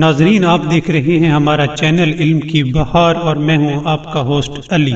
ناظرین، آپ دیکھ رہے ہیں ہمارا چینل علم کی بہار اور میں ہوں آپ کا ہوسٹ علی۔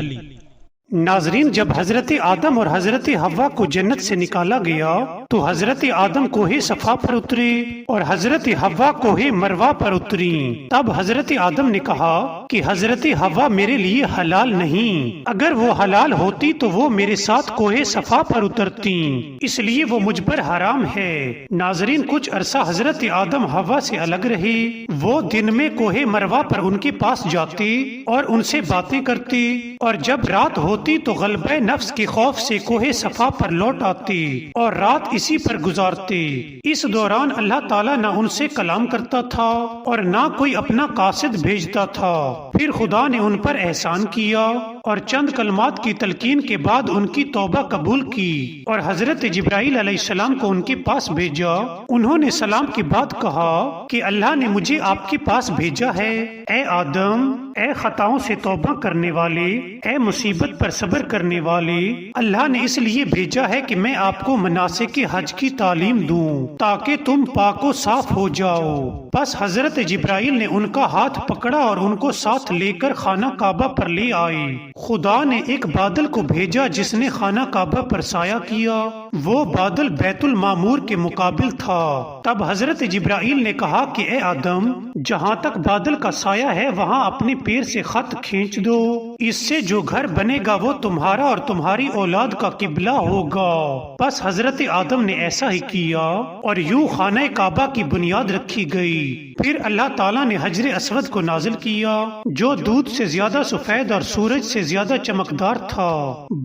ناظرین، جب حضرت آدم اور حضرت حوا کو جنت سے نکالا گیا تو حضرت آدم کوہ صفا پر اترے اور حضرت حوا کوہ مروا پر اتری۔ تب حضرت آدم نے کہا کہ حضرت حوا میرے لیے حلال نہیں، اگر وہ حلال ہوتی تو وہ میرے ساتھ کوہ صفا پر اترتی، اس لیے وہ مجھ پر حرام ہے۔ ناظرین، کچھ عرصہ حضرت آدم حوا سے الگ رہے۔ وہ دن میں کوہ مروا پر ان کے پاس جاتے اور ان سے باتیں کرتے، اور جب رات ہوتی تو غلبہ نفس کے خوف سے کوہ صفا پر لوٹ آتے اور رات اسی پر گزارتے۔ اس دوران اللہ تعالیٰ نہ ان سے کلام کرتا تھا اور نہ کوئی اپنا قاصد بھیجتا تھا۔ پھر خدا نے ان پر احسان کیا اور چند کلمات کی تلقین کے بعد ان کی توبہ قبول کی اور حضرت جبرائیل علیہ السلام کو ان کے پاس بھیجا۔ انہوں نے سلام کے بعد کہا کہ اللہ نے مجھے آپ کے پاس بھیجا ہے۔ اے آدم، اے خطاؤں سے توبہ کرنے والے، اے مصیبت پر صبر کرنے والے، اللہ نے اس لیے بھیجا ہے کہ میں آپ کو مناسک حج کی تعلیم دوں تاکہ تم پاک و صاف ہو جاؤ۔ بس حضرت جبرائیل نے ان کا ہاتھ پکڑا اور ان کو ساتھ لے کر خانہ کعبہ پر لے آئے۔ خدا نے ایک بادل کو بھیجا جس نے خانہ کعبہ پر سایہ کیا۔ وہ بادل بیت المعمور کے مقابل تھا۔ تب حضرت جبرائیل نے کہا کہ اے آدم، جہاں تک بادل کا سایہ ہے وہاں اپنے پیر سے خط کھینچ دو، اس سے جو گھر بنے گا وہ تمہارا اور تمہاری اولاد کا قبلہ ہوگا۔ بس حضرت آدم نے ایسا ہی کیا اور یوں خانہ کعبہ کی بنیاد رکھی گئی۔ پھر اللہ تعالیٰ نے حجر اسود کو نازل کیا جو دودھ سے زیادہ سفید اور سورج سے زیادہ چمکدار تھا۔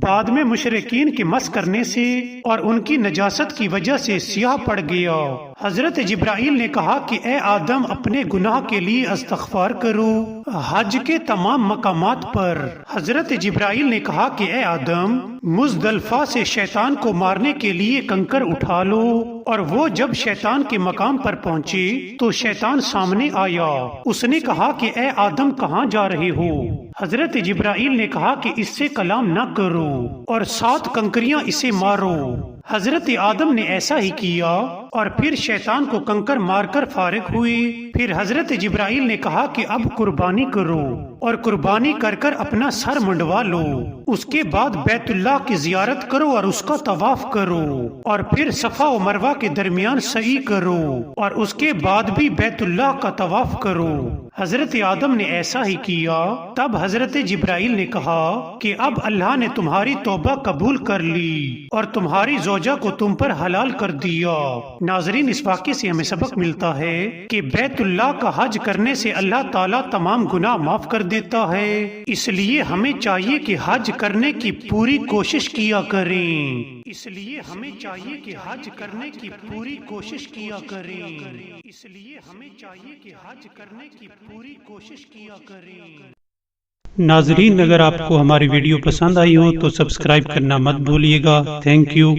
بعد میں مشرکین کے مس کرنے سے اور ان کی نجاست کی وجہ سے سیاہ پڑ گیا۔ حضرت جبرائیل نے کہا کہ اے آدم، اپنے گناہ کے لیے استغفار کرو۔ حج کے تمام مقامات پر حضرت جبرائیل نے کہا کہ اے آدم، مزدلفہ سے شیطان کو مارنے کے لیے کنکر اٹھا لو، اور وہ جب شیطان کے مقام پر پہنچے تو شیطان سامنے آیا۔ اس نے کہا کہ اے آدم، کہاں جا رہے ہو؟ حضرت جبرائیل نے کہا کہ اس سے کلام نہ کرو اور 7 کنکریاں اسے مارو۔ حضرت آدم نے ایسا ہی کیا اور پھر شیطان کو کنکر مار کر فارغ ہوئے۔ پھر حضرت جبرائیل نے کہا کہ اب قربانی کرو اور قربانی کر کر اپنا سر منڈوا لو۔ اس کے بعد بیت اللہ کی زیارت کرو اور اس کا طواف کرو، اور پھر صفا و مروہ کے درمیان سعی کرو، اور اس کے بعد بھی بیت اللہ کا طواف کرو۔ حضرت آدم نے ایسا ہی کیا۔ تب حضرت جبرائیل نے کہا کہ اب اللہ نے تمہاری توبہ قبول کر لی اور تمہاری زوجہ کو تم پر حلال کر دیا۔ ناظرین، اس واقعے سے ہمیں سبق ملتا ہے کہ بیت اللہ کا حج کرنے سے اللہ تعالیٰ تمام گناہ معاف کر دیتا ہے، اس لیے ہمیں چاہیے کہ حج کرنے کی پوری کوشش کیا کریں۔ اس لیے ہمیں چاہیے کہ حج کرنے کی پوری کوشش کیا کریں۔ اس لیے ہمیں چاہیے کہ حج کرنے کی پوری کوشش کیا کریں۔ ناظرین، اگر آپ کو ہماری ویڈیو پسند آئی ہو تو سبسکرائب کرنا مت بھولیے گا۔ Thank you.